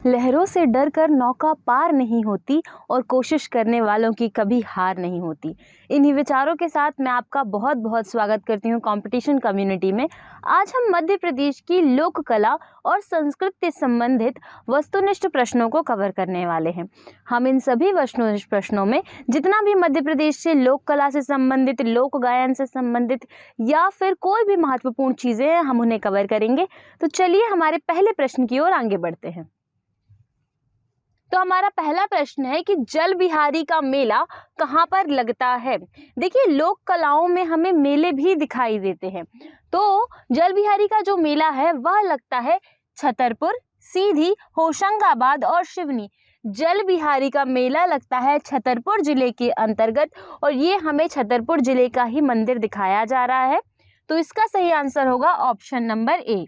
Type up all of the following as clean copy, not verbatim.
लहरों से डरकर नौका पार नहीं होती और कोशिश करने वालों की कभी हार नहीं होती। इन्हीं विचारों के साथ मैं आपका बहुत बहुत स्वागत करती हूँ कंपटीशन कम्युनिटी में। आज हम मध्य प्रदेश की लोक कला और संस्कृति से संबंधित वस्तुनिष्ठ प्रश्नों को कवर करने वाले हैं। हम इन सभी वस्तुनिष्ठ प्रश्नों में जितना भी मध्य प्रदेश से लोक कला से संबंधित, लोक गायन से संबंधित या फिर कोई भी महत्वपूर्ण चीज़ें हैं, हम उन्हें कवर करेंगे। तो चलिए हमारे पहले प्रश्न की ओर आगे बढ़ते हैं। तो हमारा पहला प्रश्न है कि जल बिहारी का मेला कहाँ पर लगता है। देखिए, लोक कलाओं में हमें मेले भी दिखाई देते हैं। तो जल बिहारी का जो मेला है वह लगता है छतरपुर, सीधी, होशंगाबाद और सिवनी। जल बिहारी का मेला लगता है छतरपुर जिले के अंतर्गत और ये हमें छतरपुर जिले का ही मंदिर दिखाया जा रहा है। तो इसका सही आंसर होगा ऑप्शन नंबर ए।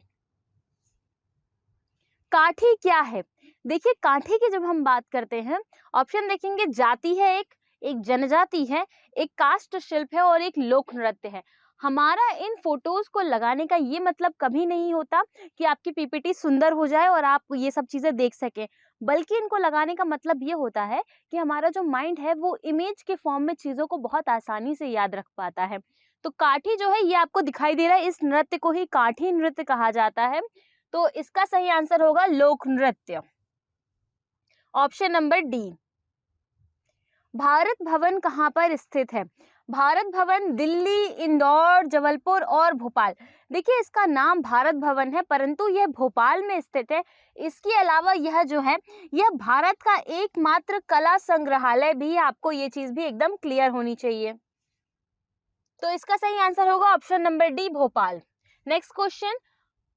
काठी क्या है? देखिए, काठी की जब हम बात करते हैं, ऑप्शन देखेंगे, जाति है, एक जनजाति है, एक काष्ठ शिल्प है और एक लोक नृत्य है। हमारा इन फोटोज को लगाने का ये मतलब कभी नहीं होता कि आपकी पीपीटी सुंदर हो जाए और आप ये सब चीजें देख सकें, बल्कि इनको लगाने का मतलब ये होता है कि हमारा जो माइंड है वो इमेज के फॉर्म में चीजों को बहुत आसानी से याद रख पाता है। तो काठी जो है ये आपको दिखाई दे रहा है, इस नृत्य को ही काठी नृत्य कहा जाता है। तो इसका सही आंसर होगा लोक नृत्य, option number D. Bharat Bhavan कहाँ पर स्थित है? भारत भवन दिल्ली, इंदौर, जबलपुर और भोपाल। देखिए, इसका नाम भारत भवन है परंतु यह भोपाल में स्थित है। इसके अलावा यह जो है यह भारत का एकमात्र कला संग्रहालय भी है। आपको ये चीज भी एकदम क्लियर होनी चाहिए। तो इसका सही आंसर होगा option number D, Bhopal. Next question,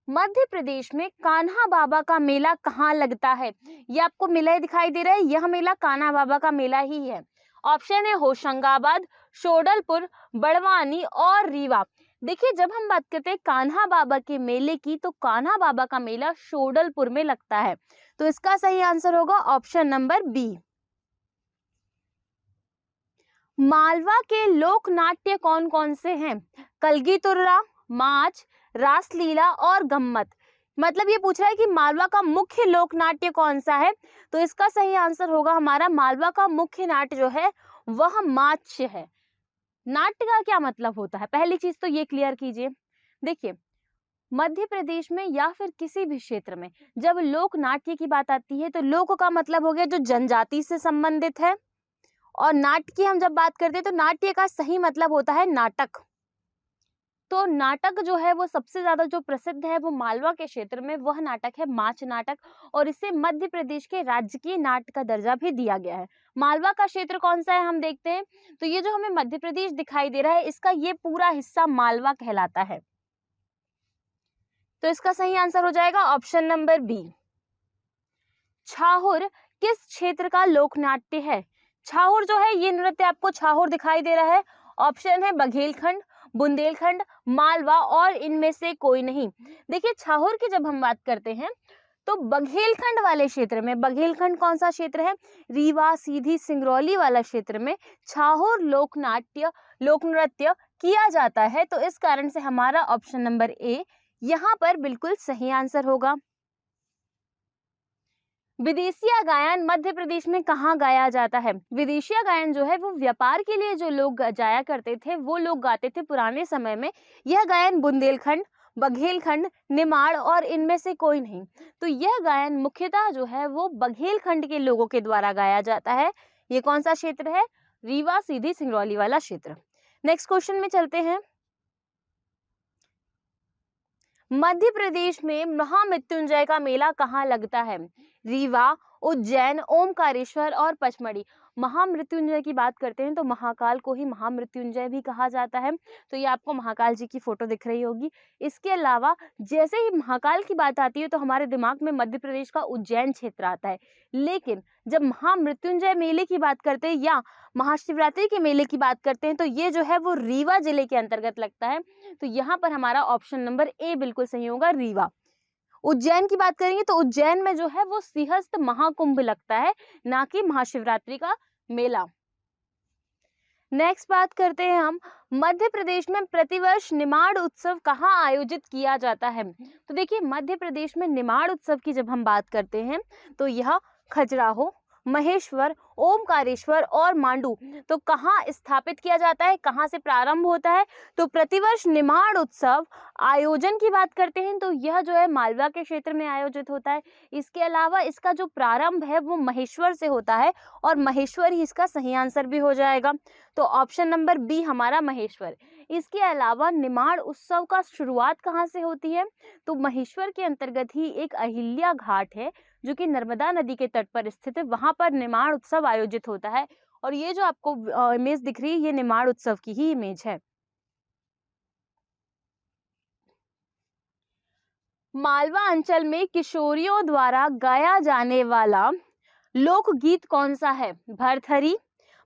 Madhya Pradesh में कान्हा बाबा का मेला कहाँ लगता है? ये आपको मेला ही दिखाई दे रहा है, यह मेला कान्हा बाबा का मेला ही है। ऑप्शन है होशंगाबाद, शोडलपुर, बड़वानी और रीवा। देखिए, जब हम बात करते हैं कान्हा बाबा के मेले की, तो कान्हा बाबा का मेला शोडलपुर में लगता है। तो इसका सही आंसर होगा ऑप्शन नंबर बी। मालवा के लोक नाट्य कौन कौन से हैं? कलगी तुर्रा, माच, रासलीला और गम्मत। मतलब ये पूछ रहा है कि मालवा का मुख्य लोक नाट्य कौन सा है। तो इसका सही आंसर होगा हमारा, मालवा का मुख्य नाट्य जो है वह माच्य है। नाट्य का क्या मतलब होता है, पहली चीज तो ये क्लियर कीजिए। देखिए, मध्य प्रदेश में या फिर किसी भी क्षेत्र में जब लोक नाट्य की बात आती है तो लोक का मतलब हो गया जो जनजाति से संबंधित है, और नाट्य की हम जब बात करते हैं तो नाट्य का सही मतलब होता है नाटक। तो नाटक जो है वो सबसे ज्यादा जो प्रसिद्ध है वो मालवा के क्षेत्र में वह नाटक है माच नाटक, और इसे मध्य प्रदेश के राजकीय नाट्य का दर्जा भी दिया गया है। मालवा का क्षेत्र कौन सा है हम देखते हैं। तो ये जो हमें मध्य प्रदेश दिखाई दे रहा है इसका ये पूरा हिस्सा मालवा कहलाता है। तो इसका सही आंसर हो जाएगा ऑप्शन नंबर बी। छाहुर किस क्षेत्र का लोक नाट्य है? छाहुर जो है ये नृत्य आपको छाहुर दिखाई दे रहा है। ऑप्शन है बघेलखंड, बुंदेलखंड, मालवा और इनमें से कोई नहीं। देखिए, छाहुर की जब हम बात करते हैं तो बघेलखंड वाले क्षेत्र में, बघेलखंड कौन सा क्षेत्र है? रीवा, सीधी, सिंगरौली वाला क्षेत्र में छाहुर लोक नृत्य किया जाता है। तो इस कारण से हमारा ऑप्शन नंबर ए यहाँ पर बिल्कुल सही आंसर होगा। विदेशिया गायन मध्य प्रदेश में कहाँ गाया जाता है? विदेशिया गायन जो है वो व्यापार के लिए जो लोग जाया करते थे वो लोग गाते थे पुराने समय में। यह गायन बुंदेलखंड, बघेलखंड, निमाड़ और इनमें से कोई नहीं। तो यह गायन मुख्यतः जो है वो बघेलखंड के लोगों के द्वारा गाया जाता है। ये कौन सा क्षेत्र है? रीवा, सीधी, सिंगरौली वाला क्षेत्र। नेक्स्ट क्वेश्चन में चलते हैं। मध्य प्रदेश में महामृत्युंजय का मेला कहाँ लगता है? रीवा, उज्जैन, ओमकारेश्वर और पचमढ़ी। महामृत्युंजय की बात करते हैं तो महाकाल को ही महामृत्युंजय भी कहा जाता है। तो ये आपको महाकाल जी की फोटो दिख रही होगी। इसके अलावा जैसे ही महाकाल की बात आती है तो हमारे दिमाग में मध्य प्रदेश का उज्जैन क्षेत्र आता है, लेकिन जब महामृत्युंजय मेले की बात करते हैं या महाशिवरात्रि के मेले की बात करते हैं तो ये जो है वो रीवा जिले के अंतर्गत लगता है। तो यहाँ पर हमारा ऑप्शन नंबर ए बिल्कुल सही होगा, रीवा। उज्जैन की बात करेंगे तो उज्जैन में जो है वो सिंहस्थ महाकुंभ लगता है, ना कि महाशिवरात्रि का मेला। नेक्स्ट बात करते हैं हम, मध्य प्रदेश में प्रतिवर्ष निमाड़ उत्सव कहाँ आयोजित किया जाता है। तो देखिए मध्य प्रदेश में निमाड़ उत्सव की जब हम बात करते हैं तो यह खजुराहो, महेश्वर, ओमकारेश्वर और मांडू तो कहाँ स्थापित किया जाता है, कहाँ से प्रारंभ होता है। तो प्रतिवर्ष निमाड़ उत्सव आयोजन की बात करते हैं तो यह जो है मालवा के क्षेत्र में आयोजित होता है। इसके अलावा इसका जो प्रारंभ है वो महेश्वर से होता है और महेश्वर ही इसका सही आंसर भी हो जाएगा। तो ऑप्शन नंबर बी हमारा महेश्वर। इसके अलावा निमाड़ उत्सव का शुरुआत कहाँ से होती है, तो महेश्वर के अंतर्गत ही एक अहिल्या घाट है जो कि नर्मदा नदी के तट पर स्थित है, वहां पर निमाड़ उत्सव आयोजित होता है। और ये जो आपको इमेज दिख रही है ये निमाड़ उत्सव की ही इमेज है। मालवा अंचल में किशोरियों द्वारा गाया जाने वाला लोकगीत कौन सा है, भरथरी,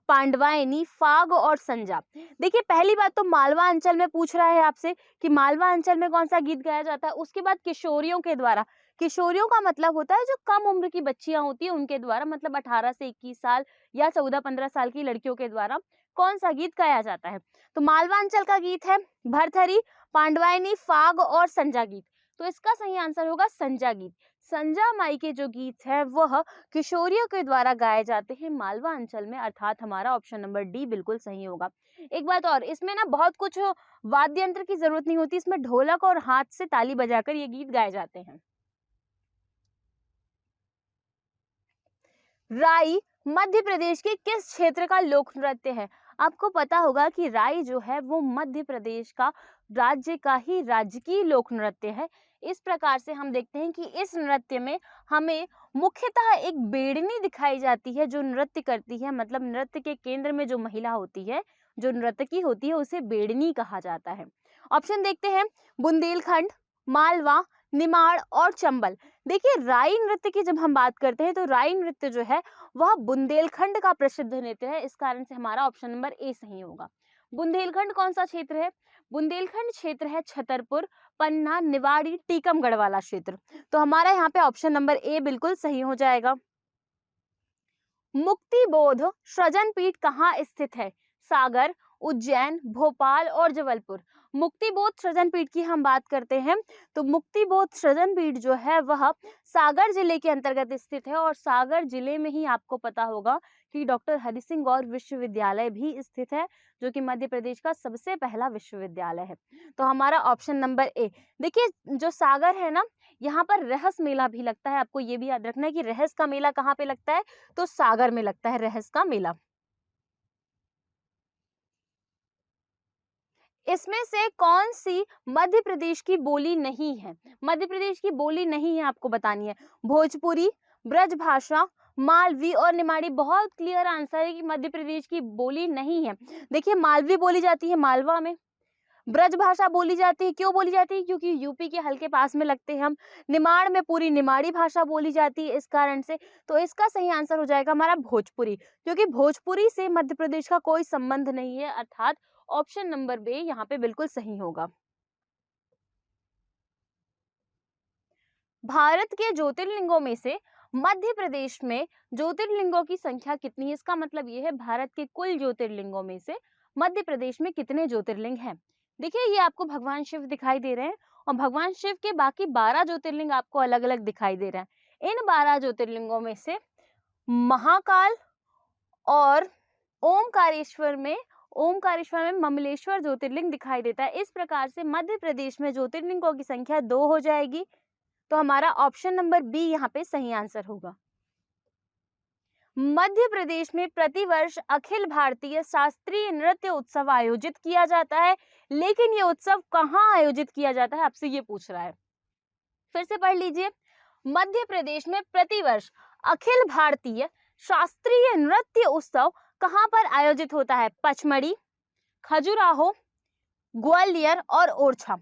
पांडवायनी, फाग और संजा। देखिए पहली बात तो मालवा अंचल में पूछ रहा है आपसे कि मालवा अंचल में कौन सा गीत गाया जाता है। उसके बाद किशोरियों के द्वारा, किशोरियों का मतलब होता है जो कम उम्र की बच्चियां होती है उनके द्वारा, मतलब 18 से 21 साल या 14-15 साल की लड़कियों के द्वारा कौन सा गीत गाया जाता है। तो मालवा अंचल का गीत है भरथरी, पांडवायनी, फाग और संजा गीत। तो इसका सही आंसर होगा संजा गीत। संजा माई के जो गीत है वह किशोरियों के द्वारा गाए जाते हैं मालवा अंचल में, अर्थात हमारा ऑप्शन नंबर डी बिल्कुल सही होगा। एक बात और, इसमें ना बहुत कुछ वाद्य यंत्र की जरूरत नहीं होती, इसमें ढोलक और हाथ से ताली बजाकर ये गीत गाए जाते हैं। राई मध्य प्रदेश के किस क्षेत्र का लोक नृत्य है। आपको पता होगा कि राई जो है वो मध्य प्रदेश का राज्य का ही राजकीय लोक नृत्य है। इस प्रकार से हम देखते हैं कि इस नृत्य में हमें मुख्यतः एक बेड़नी दिखाई जाती है जो नृत्य करती है, मतलब नृत्य के केंद्र में जो महिला होती है, जो नर्तकी होती है, उसे बेड़नी कहा जाता है। ऑप्शन देखते हैं, बुंदेलखंड, मालवा, निमाड़ और चंबल। देखिए राई नृत्य की जब हम बात करते हैं तो राई नृत्य जो है वह बुंदेलखंड का प्रसिद्ध नृत्य है, इस कारण से हमारा ऑप्शन नंबर ए सही होगा। बुंदेलखंड कौन सा क्षेत्र है, बुंदेलखंड क्षेत्र है छतरपुर, पन्ना, निवाड़ी, टीकमगढ़ वाला क्षेत्र। तो हमारा यहाँ पे ऑप्शन नंबर ए बिल्कुल सही हो जाएगा। मुक्तिबोध सृजन पीठ कहाँ स्थित है, सागर, उज्जैन, भोपाल और जबलपुर। मुक्तिबोध सृजन पीठ की हम बात करते हैं तो मुक्तिबोध सृजन पीठ जो है वह सागर जिले के अंतर्गत स्थित है और सागर जिले में ही आपको पता होगा कि डॉक्टर हरि सिंह गौर विश्वविद्यालय भी स्थित है जो कि मध्य प्रदेश का सबसे पहला विश्वविद्यालय है। तो हमारा ऑप्शन नंबर ए। देखिए जो सागर है ना, यहाँ पर रहस मेला भी लगता है, आपको ये भी याद रखना है कि रहस का मेला कहाँ पे लगता है, तो सागर में लगता है रहस का मेला। इसमें से कौन सी मध्य प्रदेश की बोली नहीं है, मध्य प्रदेश की बोली नहीं है आपको बतानी है। भोजपुरी, ब्रजभाषा, मालवी और निमाड़ी। बहुत क्लियर आंसर है कि मध्य प्रदेश की बोली नहीं है। देखिए मालवी बोली जाती है मालवा में, ब्रजभाषा बोली जाती है, क्यों बोली जाती है, क्योंकि यूपी के हल्के पास में लगते हैं हम। निमाड़ में पूरी निमाड़ी भाषा बोली जाती है इस कारण से। तो इसका सही आंसर हो जाएगा हमारा भोजपुरी, क्योंकि भोजपुरी से मध्य प्रदेश का कोई संबंध नहीं है, अर्थात ऑप्शन नंबर बी यहाँ पे बिल्कुल सही होगा। भारत के ज्योतिर्लिंगों में से मध्य प्रदेश में ज्योतिर्लिंगों की संख्या कितनी है, इसका मतलब ये है भारत के कुल ज्योतिर्लिंगों में से मध्य प्रदेश में कितने ज्योतिर्लिंग हैं। देखिए ये आपको भगवान शिव दिखाई दे रहे हैं और भगवान शिव के बाकी 12 ज्योतिर्लिंग आपको अलग अलग दिखाई दे रहे हैं। इन 12 ज्योतिर्लिंगों में से महाकाल और ओमकारेश्वर में ममलेश्वर ज्योतिर्लिंग दिखाई देता है। इस प्रकार से मध्य प्रदेश में ज्योतिर्लिंगों की संख्या 2 हो जाएगी। तो हमारा ऑप्शन नंबर बी यहाँ पे सही आंसर होगा। मध्य प्रदेश में प्रतिवर्ष अखिल भारतीय शास्त्रीय नृत्य उत्सव आयोजित किया जाता है, लेकिन ये उत्सव कहाँ आयोजित किया जाता है, आपसे ये पूछ रहा है। फिर से पढ़ लीजिए, मध्य प्रदेश में प्रतिवर्ष अखिल भारतीय शास्त्रीय नृत्य उत्सव कहाँ पर आयोजित होता है, पचमढ़ी, खजुराहो, ग्वालियर और ओरछा।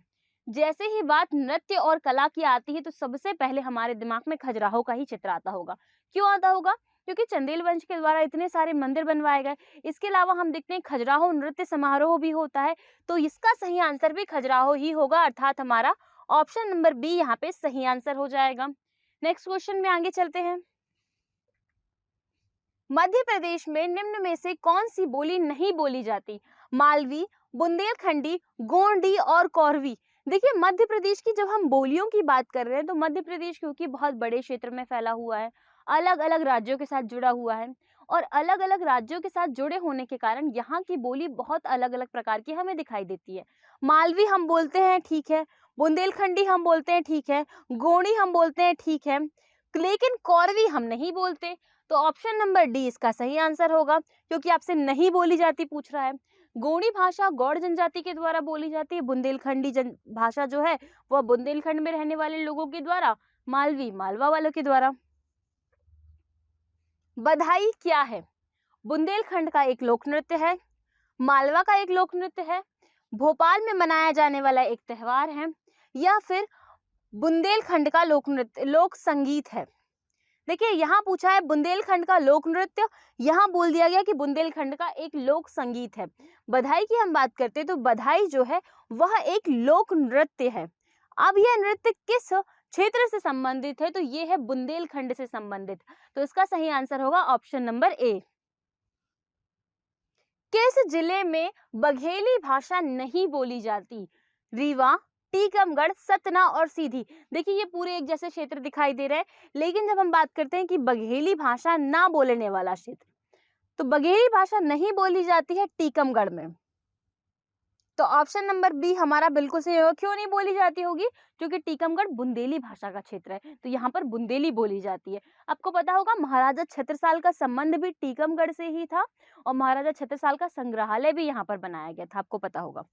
जैसे ही बात नृत्य और कला की आती है तो सबसे पहले हमारे दिमाग में खजुराहो का ही चित्र आता होगा। क्यों आता होगा, क्योंकि चंदेल वंश के द्वारा इतने सारे मंदिर बनवाए गए। इसके अलावा हम देखते हैं खजुराहो नृत्य समारोह भी होता है, तो इसका सही आंसर भी खजुराहो ही होगा, अर्थात हमारा ऑप्शन नंबर बी यहाँ पे सही आंसर हो जाएगा। नेक्स्ट क्वेश्चन में आगे चलते हैं। मध्य प्रदेश में निम्न में से कौन सी बोली नहीं बोली जाती? मालवी, बुंदेलखंडी, गोंडी और कौरवी। देखिए, मध्य प्रदेश की जब हम बोलियों की बात कर रहे हैं तो मध्य प्रदेश क्योंकि बहुत बड़े क्षेत्र में फैला हुआ है, अलग अलग राज्यों के साथ जुड़ा हुआ है, और अलग अलग राज्यों के साथ जुड़े होने के कारण यहाँ की बोली बहुत अलग अलग प्रकार की हमें दिखाई देती है। मालवी हम बोलते हैं, ठीक है, बुंदेलखंडी हम बोलते हैं, ठीक है, गोंडी हम बोलते हैं, ठीक है, लेकिन कौरवी हम नहीं बोलते। तो ऑप्शन नंबर डी इसका सही आंसर होगा, क्योंकि आपसे नहीं बोली जाती पूछ रहा है। गोंडी भाषा गौड़ जनजाति के द्वारा बोली जाती है, बुंदेलखंडी भाषा जो है वह बुंदेलखंड में रहने वाले लोगों के द्वारा, मालवी मालवा वालों के द्वारा। बधाई क्या है? बुंदेलखंड का एक लोक नृत्य है, मालवा का एक लोक नृत्य है, भोपाल में मनाया जाने वाला एक त्योहार है, या फिर बुंदेलखंड का लोक नृत्य लोक संगीत है। देखिए, यहाँ पूछा है बुंदेलखंड का लोक नृत्य, यहाँ बोल दिया गया कि बुंदेलखंड का एक लोक संगीत है। बधाई की हम बात करते हैं तो बधाई जो है वह एक लोक नृत्य है। अब यह नृत्य किस क्षेत्र से संबंधित है? तो ये है बुंदेलखंड से संबंधित। तो इसका सही आंसर होगा ऑप्शन नंबर ए। किस जिले में बघेली भाषा नहीं बोली जाती? रीवा, टीकमगढ़, सतना और सीधी। देखिए, ये पूरे एक जैसे क्षेत्र दिखाई दे रहे हैं, लेकिन जब हम बात करते हैं कि बघेली भाषा ना बोलने वाला क्षेत्र, तो बघेली भाषा नहीं बोली जाती है टीकमगढ़ में। तो ऑप्शन नंबर बी हमारा बिल्कुल सही होगा। क्यों नहीं बोली जाती होगी? क्योंकि टीकमगढ़ बुंदेली भाषा का क्षेत्र है, तो यहाँ पर बुंदेली बोली जाती है। आपको पता होगा महाराजा छत्रसाल का संबंध भी टीकमगढ़ से ही था, और महाराजा छत्रसाल का संग्रहालय भी यहाँ पर बनाया गया था, आपको पता होगा।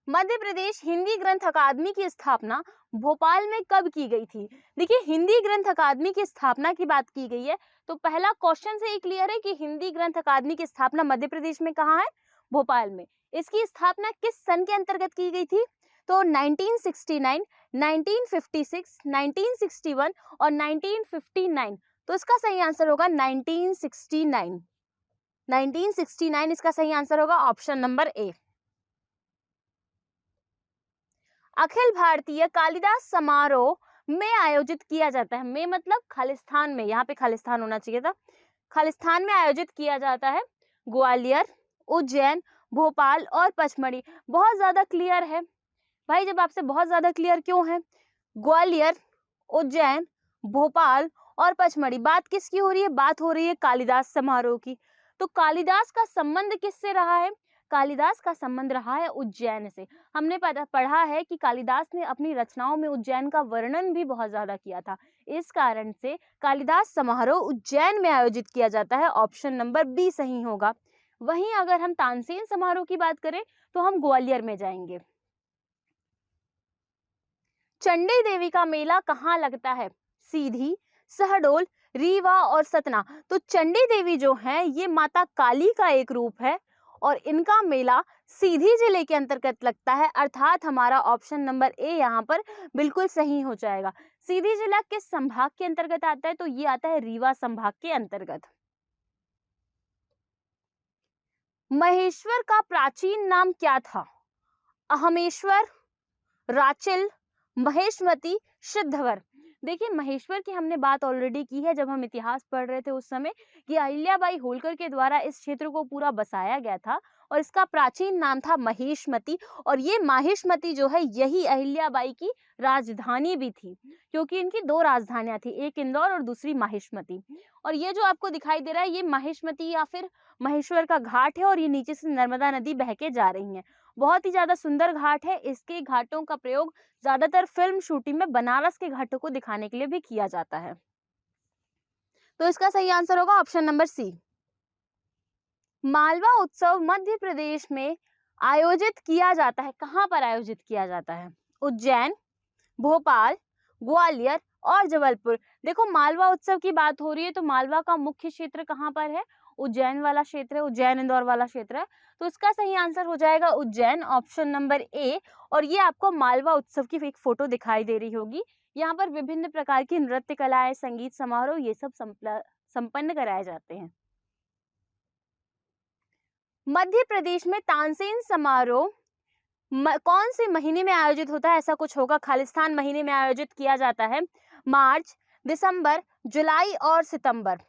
मध्य प्रदेश हिंदी ग्रंथ अकादमी की स्थापना भोपाल में कब की गई थी? देखिए, हिंदी ग्रंथ अकादमी की स्थापना की बात की गई है, तो पहला क्वेश्चन से ही क्लियर है कि हिंदी ग्रंथ अकादमी की स्थापना मध्य प्रदेश में कहाँ है? भोपाल में। इसकी स्थापना किस सन के अंतर्गत की गई थी? तो 1969, 1956, 1961 और 1959। तो इसका सही आंसर होगा 1969। 1969 इसका सही आंसर होगा, option number A. Akhil Bharatiya Kalidas समारोह में आयोजित किया जाता है, में मतलब खालिस्तान में, यहाँ पे खालिस्तान होना चाहिए था, खालिस्तान में आयोजित किया जाता है ग्वालियर, उज्जैन, भोपाल और पचमढ़ी। बहुत ज्यादा क्लियर है भाई, जब आपसे बहुत ज्यादा क्लियर क्यों है? ग्वालियर, उज्जैन, भोपाल और पचमढ़ी। बात किसकी हो रही है? बात हो रही है कालिदास समारोह की। तो कालिदास का संबंध किससे रहा है? कालिदास का संबंध रहा है उज्जैन से। हमने पढ़ा है कि कालिदास ने अपनी रचनाओं में उज्जैन का वर्णन भी बहुत ज्यादा किया था। इस कारण से कालिदास समारोह उज्जैन में आयोजित किया जाता है, ऑप्शन नंबर बी सही होगा। वहीं अगर हम तानसेन समारोह की बात करें तो हम ग्वालियर में जाएंगे। चंडी देवी का मेला कहाँ लगता है? सीधी, सहडोल, रीवा और सतना। तो चंडी देवी जो है ये माता काली का एक रूप है, और इनका मेला सीधी जिले के अंतर्गत लगता है, अर्थात हमारा ऑप्शन नंबर ए यहाँ पर बिल्कुल सही हो जाएगा। सीधी जिला किस संभाग के अंतर्गत आता है? तो ये आता है रीवा संभाग के अंतर्गत। महेश्वर का प्राचीन नाम क्या था? अहमेश्वर, राचिल, महेशमती, सिद्धवर। देखिए, महेश्वर की हमने बात ऑलरेडी की है जब हम इतिहास पढ़ रहे थे उस समय, कि अहिल्याबाई होलकर के द्वारा इस क्षेत्र को पूरा बसाया गया था, और इसका प्राचीन नाम था महेशमती। और ये माहिष्मती जो है यही अहिल्याबाई की राजधानी भी थी, क्योंकि इनकी दो राजधानियां थी, एक इंदौर और दूसरी माहिष्मती। और ये जो आपको दिखाई दे रहा है ये माहिष्मती या फिर महेश्वर का घाट है, और ये नीचे से नर्मदा नदी बह के जा रही है। बहुत ही ज्यादा सुंदर घाट है। इसके घाटों का प्रयोग ज्यादातर फिल्म शूटिंग में बनारस के घाटों को दिखाने के लिए भी किया जाता है। तो इसका सही आंसर होगा ऑप्शन नंबर सी। मालवा उत्सव मध्य प्रदेश में आयोजित किया जाता है, कहाँ पर आयोजित किया जाता है? उज्जैन, भोपाल, ग्वालियर और जबलपुर। देखो, मालवा उत्सव की बात हो रही है तो मालवा का मुख्य क्षेत्र कहाँ पर है? उज्जैन वाला क्षेत्र है, उज्जैन इंदौर वाला क्षेत्र है। तो इसका सही आंसर हो जाएगा उज्जैन, ऑप्शन नंबर ए। और ये आपको मालवा उत्सव की एक फोटो दिखाई दे रही होगी। यहाँ पर विभिन्न प्रकार की नृत्य कलाएं, संगीत समारोह ये सब संपन्न कराए जाते हैं। मध्य प्रदेश में तानसेन समारोह कौन से महीने में आयोजित होता है? ऐसा कुछ होगा, खालिस्तान महीने में आयोजित किया जाता है। मार्च, दिसंबर, जुलाई और सितंबर।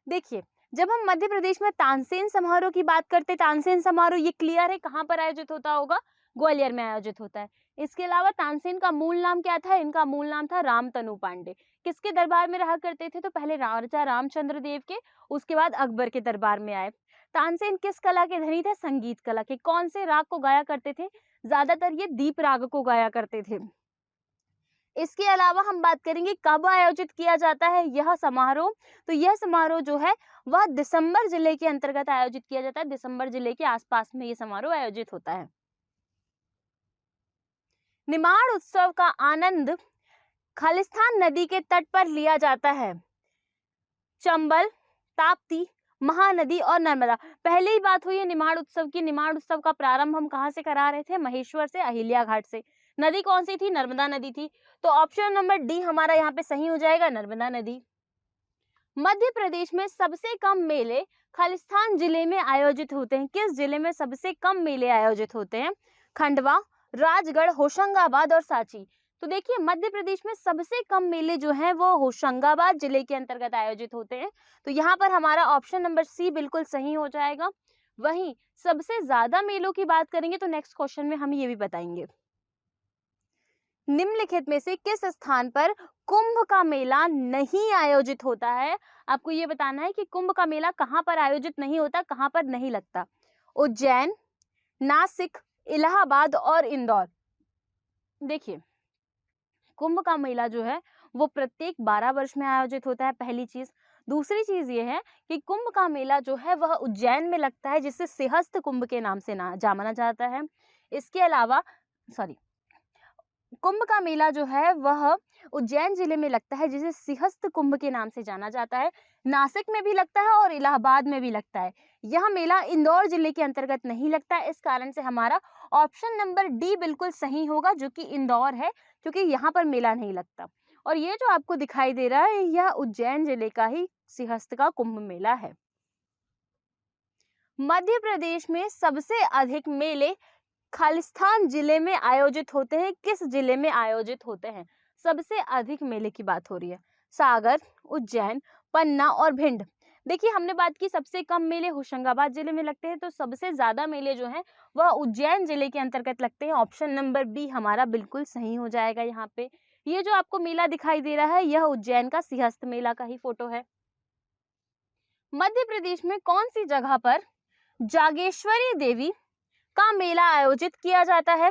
देखिए, जब हम मध्य प्रदेश में तानसेन समारोह की बात करते हैं, तानसेन समारोह ये क्लियर है कहाँ पर आयोजित होता होगा, ग्वालियर में आयोजित होता है। इसके अलावा तानसेन का मूल नाम क्या था, इनका मूल नाम था रामतनु पांडे। किसके दरबार में रहा करते थे, तो पहले राजा रामचंद्र देव के, उसके बाद अकबर के दरबार में आए। तानसेन किस कला के धनी थे, संगीत कला के। कौन से राग को गाया करते थे, ज्यादातर ये दीप राग को गाया करते थे। इसके अलावा हम बात करेंगे कब आयोजित किया जाता है यह समारोह, तो यह समारोह जो है वह दिसंबर जिले के अंतर्गत आयोजित किया जाता है। दिसंबर जिले के आसपास में यह समारोह आयोजित होता है। निमाड़ उत्सव का आनंद खालिस्तान नदी के तट पर लिया जाता है। चंबल, ताप्ती, महानदी और नर्मदा। पहले ही बात हुई है निमाड़ उत्सव की। निमाड़ उत्सव का प्रारंभ हम कहां से करा रहे थे, महेश्वर से, अहिल्या घाट से। नदी कौन सी थी, नर्मदा नदी थी। तो ऑप्शन नंबर डी हमारा यहाँ पे सही हो जाएगा, नर्मदा नदी। मध्य प्रदेश में सबसे कम मेले खालिस्तान जिले में आयोजित होते हैं। किस जिले में सबसे कम मेले आयोजित होते हैं, खंडवा, राजगढ़, होशंगाबाद और सांची। तो देखिए मध्य प्रदेश में सबसे कम मेले जो हैं वो होशंगाबाद जिले के अंतर्गत आयोजित होते हैं। तो यहाँ पर हमारा ऑप्शन नंबर सी बिल्कुल सही हो जाएगा। वहीं सबसे ज्यादा मेलों की बात करेंगे तो नेक्स्ट क्वेश्चन में हम ये भी बताएंगे, निम्नलिखित में से किस स्थान पर कुंभ का मेला नहीं आयोजित होता है। आपको ये बताना है कि कुंभ का मेला कहाँ पर आयोजित नहीं होता, कहाँ पर नहीं लगता। उज्जैन, नासिक, इलाहाबाद और इंदौर। देखिए कुंभ का मेला जो है वो प्रत्येक 12 वर्ष में आयोजित होता है, पहली चीज। दूसरी चीज ये है कि कुंभ का मेला जो है वह उज्जैन में लगता है, जिसे सिंहस्थ कुंभ के नाम से जाना जाता है। इसके अलावा कुंभ का मेला जो है वह उज्जैन जिले में लगता है, जिसे सिंहस्थ कुंभ के नाम से जाना जाता है। नासिक में भी लगता है और इलाहाबाद में भी लगता है। यह मेला इंदौर जिले के अंतर्गत नहीं लगता है। इस कारण से हमारा ऑप्शन नंबर डी बिल्कुल सही होगा, जो कि इंदौर है, क्योंकि यहाँ पर मेला नहीं लगता। और ये जो आपको दिखाई दे रहा है यह उज्जैन जिले का ही सिंहस्थ का कुंभ मेला है। मध्य प्रदेश में सबसे अधिक मेले खालिस्तान जिले में आयोजित होते हैं। किस जिले में आयोजित होते हैं, सबसे अधिक मेले की बात हो रही है। सागर, उज्जैन, पन्ना और भिंड। देखिए हमने बात की सबसे कम मेले होशंगाबाद जिले में लगते हैं, तो सबसे ज्यादा मेले जो हैं वह उज्जैन जिले के अंतर्गत लगते हैं। ऑप्शन नंबर बी हमारा बिल्कुल सही हो जाएगा। यहाँ पे ये जो आपको मेला दिखाई दे रहा है यह उज्जैन का सिंहस्थ मेला का ही फोटो है। मध्य प्रदेश में कौन सी जगह पर जागेश्वरी देवी का मेला आयोजित किया जाता है।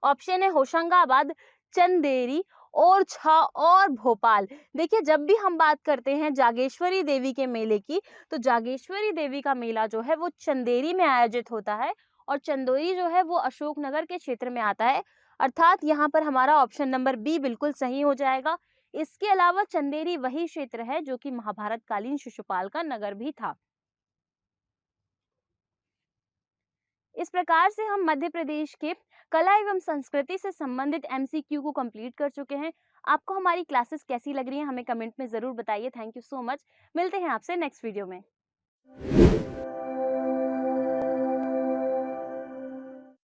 ऑप्शन है होशंगाबाद, चंदेरी, ओरछा और भोपाल। देखिए जब भी हम बात करते हैं जागेश्वरी देवी के मेले की, तो जागेश्वरी देवी का मेला जो है वो चंदेरी में आयोजित होता है, और चंदेरी जो है वो अशोकनगर के क्षेत्र में आता है। अर्थात यहाँ पर हमारा ऑप्शन नंबर बी बिल्कुल सही हो जाएगा। इसके अलावा चंदेरी वही क्षेत्र है जो कि महाभारत कालीन शिशुपाल का नगर भी था। इस प्रकार से हम मध्य प्रदेश के कला एवं संस्कृति से संबंधित एमसीक्यू को कंप्लीट कर चुके हैं। आपको हमारी क्लासेस कैसी लग रही हैं हमें कमेंट में जरूर बताइए। Thank you so much. मिलते हैं आपसे नेक्स्ट वीडियो में।